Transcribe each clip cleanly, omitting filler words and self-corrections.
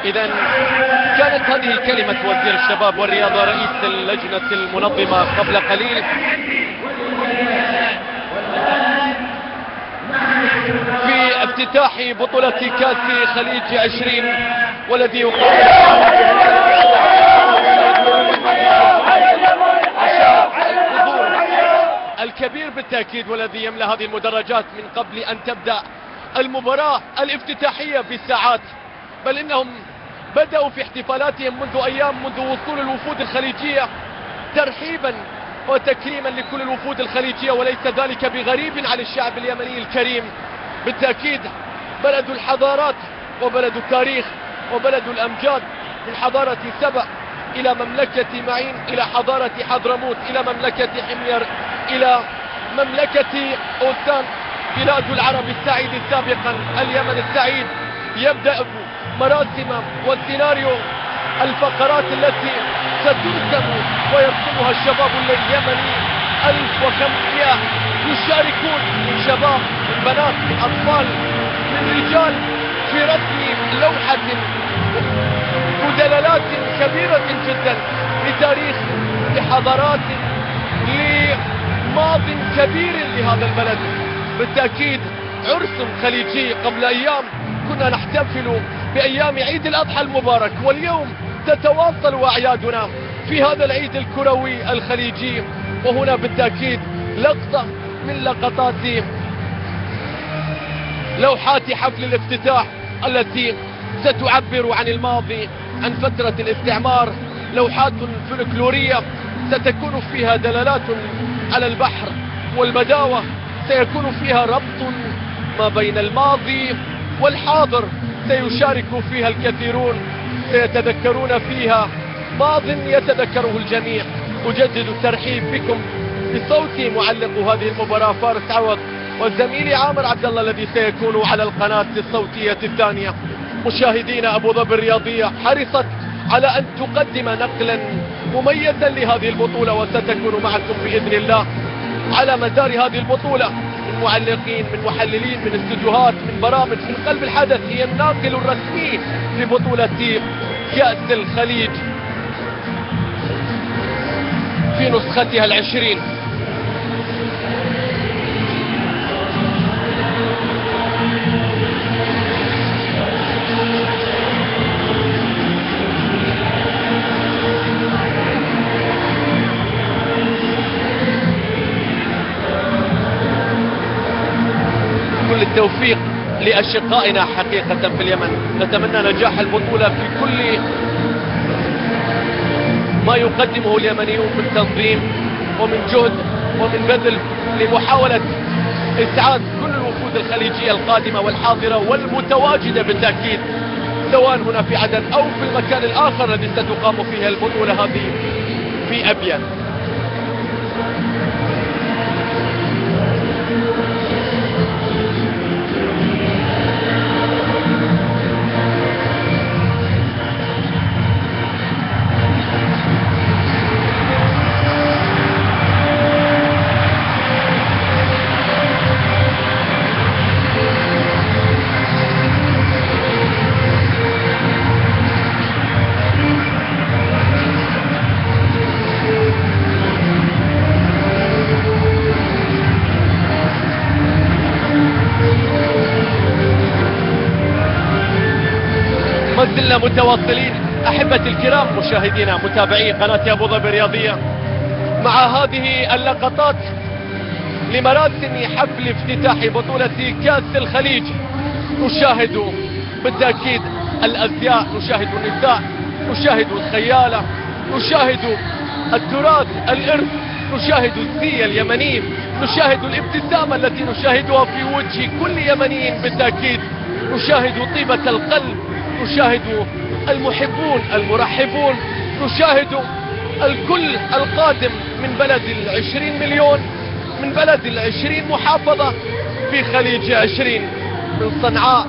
إذا كانت هذه كلمة وزير الشباب والرياضة رئيس اللجنة المنظمة قبل قليل في افتتاح بطولة كأس خليج 20 والذي يقام الكبير بالتأكيد والذي يملأ هذه المدرجات من قبل أن تبدأ المباراة الافتتاحية بساعات، بل إنهم بدأوا في احتفالاتهم منذ أيام، منذ وصول الوفود الخليجية ترحيبا وتكريما لكل الوفود الخليجية، وليس ذلك بغريب على الشعب اليمني الكريم. بالتأكيد بلد الحضارات وبلد التاريخ وبلد الأمجاد، من حضارة سبأ إلى مملكة معين إلى حضارة حضرموت إلى مملكة حمير إلى مملكة أوسان، بلاد العرب السعيد سابقا، اليمن السعيد. يبدأ مراسم والسيناريو الفقرات التي سترسم ويرسمها الشباب اليمني 1500 يشاركون من شباب من بنات من أطفال من رجال في رسم لوحة ودلالات كبيرة جدا لتاريخ لحضارات لماض كبير لهذا البلد. بالتأكيد عرس خليجي. قبل أيام كنا نحتفل بأيام عيد الأضحى المبارك، واليوم تتواصل أعيادنا في هذا العيد الكروي الخليجي. وهنا بالتأكيد لقطة من لقطات لوحات حفل الافتتاح التي ستعبر عن الماضي، عن فترة الاستعمار. لوحات فلكلورية ستكون فيها دلالات على البحر والبداوة، سيكون فيها ربط ما بين الماضي والحاضر، سيشارك فيها الكثيرون، سيتذكرون فيها ماض يتذكره الجميع. أجدد الترحيب بكم بصوت معلق هذه المباراة فارس عوض وزميلي عامر عبد الله الذي سيكون على القناة الصوتية الثانية. مشاهدينا، أبو ظبي الرياضية حرصت على أن تقدم نقلا مميزا لهذه البطولة، وستكون معكم بإذن الله على مدار هذه البطولة من معلقين، من محللين، من استوديوهات، من برامج من قلب الحدث. هي الناقل الرسمي لبطولة كأس الخليج في نسختها 20. كل التوفيق لأشقائنا حقيقة في اليمن. نتمنى نجاح البطولة في كل ما يقدمه اليمنيون من تنظيم ومن جهد ومن بذل لمحاولة إسعاد كل الوفود الخليجية القادمة والحاضرة والمتواجدة بالتأكيد، سواء هنا في عدن أو في المكان الآخر الذي ستقام فيه البطولة هذه في أبيان. ما زلنا متواصلين أحبتي الكرام، مشاهدينا متابعي قناة أبو ظبي الرياضية، مع هذه اللقطات لمراسم حفل افتتاح بطولة كأس الخليج. نشاهد بالتأكيد الأزياء، نشاهد النساء، نشاهد الخيالة، نشاهد التراث، الإرث، نشاهد الزي اليمني، نشاهد الابتسامة التي نشاهدها في وجه كل يمني بالتأكيد، نشاهد طيبة القلب، نشاهد المحبون المرحبون، نشاهد الكل القادم من بلد 20 مليون، من بلد 20 محافظة في خليج 20، من صنعاء،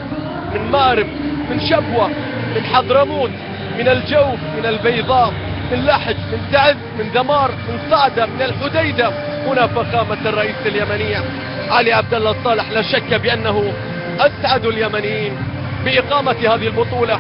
من مأرب، من شبوة، من حضرموت، من الجوف، من البيضاء، من لحج، من تعز، من دمار، من صعدة، من الحديدة. هنا فخامة الرئيس اليمني علي عبد الله الصالح لا شك بأنه أسعد اليمنيين بإقامة هذه البطولة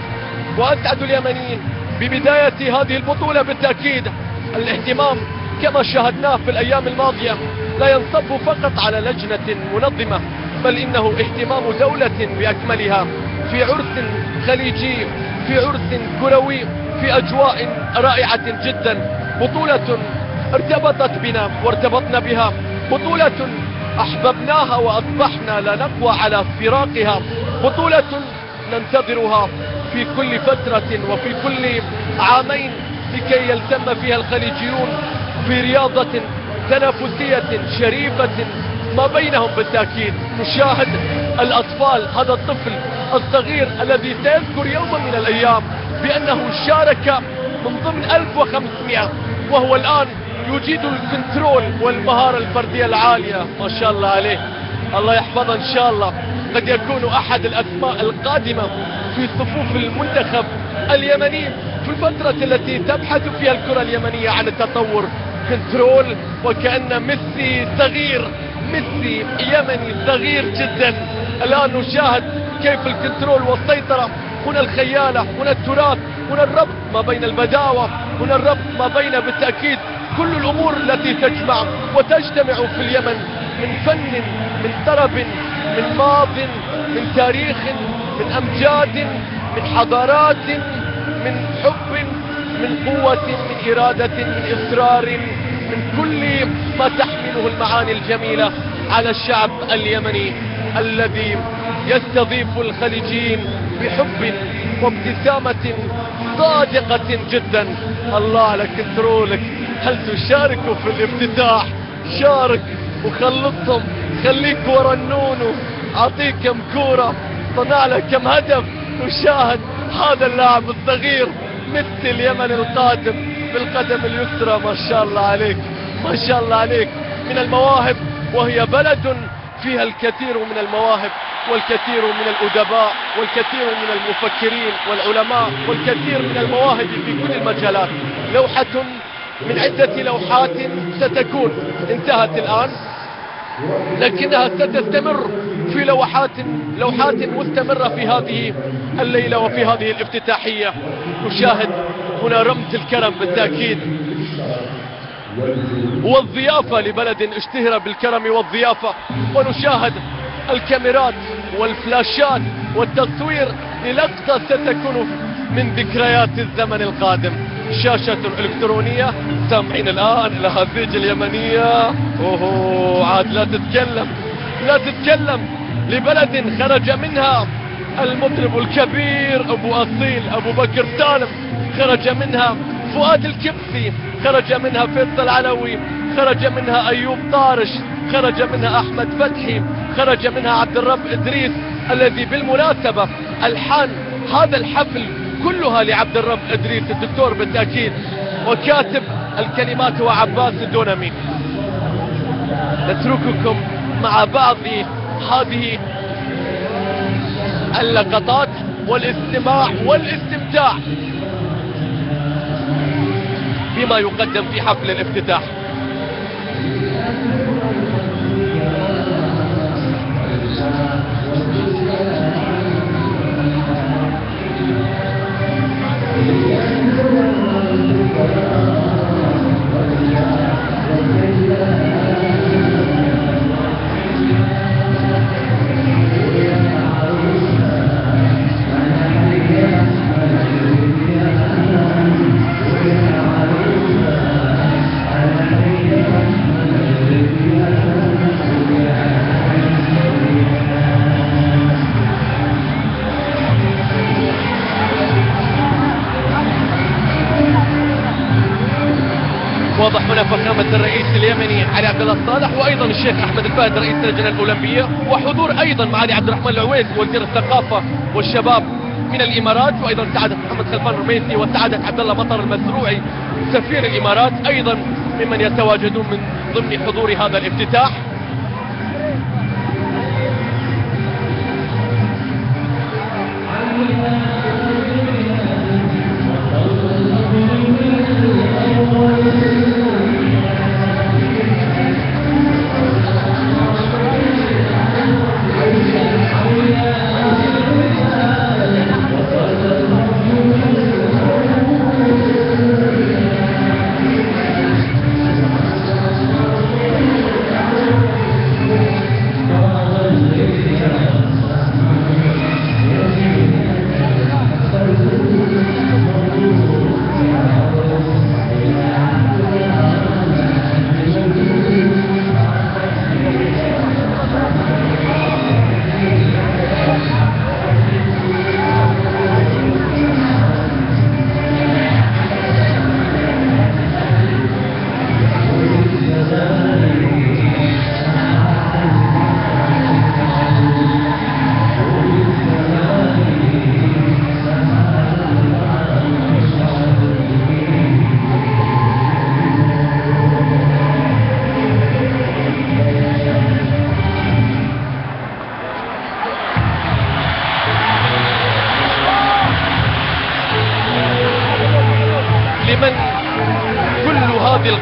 وأسعد اليمنيين ببداية هذه البطولة بالتأكيد. الاهتمام كما شاهدناه في الأيام الماضية لا ينصب فقط على لجنة منظمة، بل إنه اهتمام دولة بأكملها في عرس خليجي، في عرس كروي، في أجواء رائعة جدا. بطولة ارتبطت بنا وارتبطنا بها، بطولة أحببناها وأصبحنا لا نقوى على فراقها، بطولة ننتظرها في كل فترة وفي كل عامين لكي يلتم فيها الخليجيون في رياضة تنافسية شريفة ما بينهم. بالتأكيد نشاهد الأطفال، هذا الطفل الصغير الذي سيذكر يوما من الأيام بأنه شارك من ضمن 1500 وهو الآن يجيد الكنترول والمهارة الفردية العالية، ما شاء الله عليه، الله يحفظه إن شاء الله. قد يكون أحد الأسماء القادمة في صفوف المنتخب اليمني في الفترة التي تبحث فيها الكرة اليمنية عن التطور. كنترول، وكأن ميسي صغير، ميسي يمني صغير جدا. الآن نشاهد كيف الكنترول والسيطرة، هنا الخيالة، هنا التراث، هنا الربط ما بين البداوة، هنا الربط ما بين بالتأكيد كل الأمور التي تجمع وتجتمع في اليمن من فن، من طرب، من ماض، من تاريخ، من أمجاد، من حضارات، من حب، من قوة، من إرادة، من إصرار، من كل ما تحمله المعاني الجميلة على الشعب اليمني الذي يستضيف الخليجيين بحب وابتسامة صادقة جدا. الله على كنترولك، هل تشارك في الافتتاح؟ شارك وخلطهم، خليك ورا النونو، اعطيك كم كورة، صنع لك كم هدف. وشاهد هذا اللاعب الصغير مثل اليمن القادم بالقدم اليسرى، ما شاء الله عليك، ما شاء الله عليك، من المواهب، وهي بلد فيها الكثير من المواهب والكثير من الأدباء والكثير من المفكرين والعلماء والكثير من المواهب في كل المجالات. لوحة من عدة لوحات ستكون انتهت الآن، لكنها ستستمر في لوحات مستمرة في هذه الليلة وفي هذه الافتتاحية. نشاهد هنا رمز الكرم بالتأكيد والضيافة لبلد اشتهر بالكرم والضيافة، ونشاهد الكاميرات والفلاشات والتصوير للقطة ستكون من ذكريات الزمن القادم. شاشة إلكترونية، سامعين الآن الأهازيج اليمنية. أوه، عاد لا تتكلم، لا تتكلم، لبلد خرج منها المطرب الكبير أبو أصيل أبو بكر سالم، خرج منها فؤاد الكبسي، خرج منها فيصل علوي، خرج منها أيوب طارش، خرج منها أحمد فتحي، خرج منها عبد الرب إدريس الذي بالمناسبة ألحان هذا الحفل كلها لعبد الرب إدريس الدكتور بالتأكيد، وكاتب الكلمات هو عباس الدونمي. نترككم مع بعض هذه اللقطات والاستماع والاستمتاع بما يقدم في حفل الافتتاح. واضح هنا فخامة الرئيس اليمني علي عبد الله الصالح، وايضا الشيخ احمد الفهد رئيس اللجنة الاولمبية، وحضور ايضا معالي عبد الرحمن العويس وزير الثقافة والشباب من الامارات، وايضا سعادة محمد خلفان الرميسي وسعادة عبد الله مطر المزروعي سفير الامارات ايضا ممن يتواجدون من ضمن حضور هذا الافتتاح.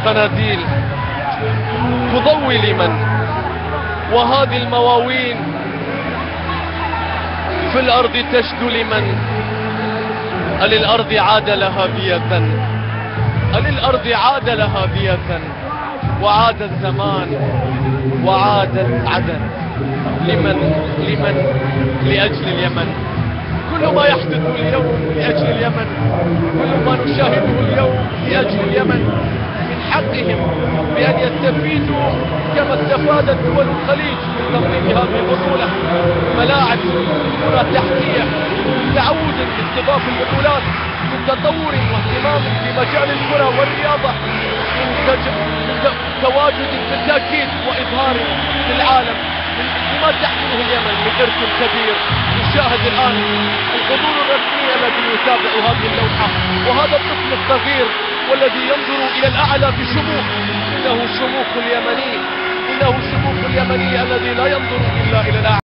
قناديل تضوي لمن، وهذه المواوين في الأرض تشدو لمن. أللأرض عاد لها بية، أللأرض عاد لها بية، وعاد الزمان وعادت عدن. لمن؟ لأجل اليمن. كل ما يحدث اليوم لأجل اليمن، كل ما نشاهده اليوم لأجل اليمن. من حقهم بأن يستفيدوا كما استفادت دول الخليج من تنظيم هذه البطولة، ملاعب، كرة تحتية، تعود لاستضافة البطولات، من تطور واهتمام في مجال الكرة والرياضة، من تواجد بالتأكيد وإظهار للعالم لما تحمله اليمن من إرث كبير. نشاهد الآن الحضور الرسمي الذي يتابع هذه اللوحة، وهذا الطفل الصغير والذي ينظر إلى الأعلى بشموخ. إنه شموخ اليمني، إنه شموخ اليمني الذي لا ينظر إلا إلى الأعلى.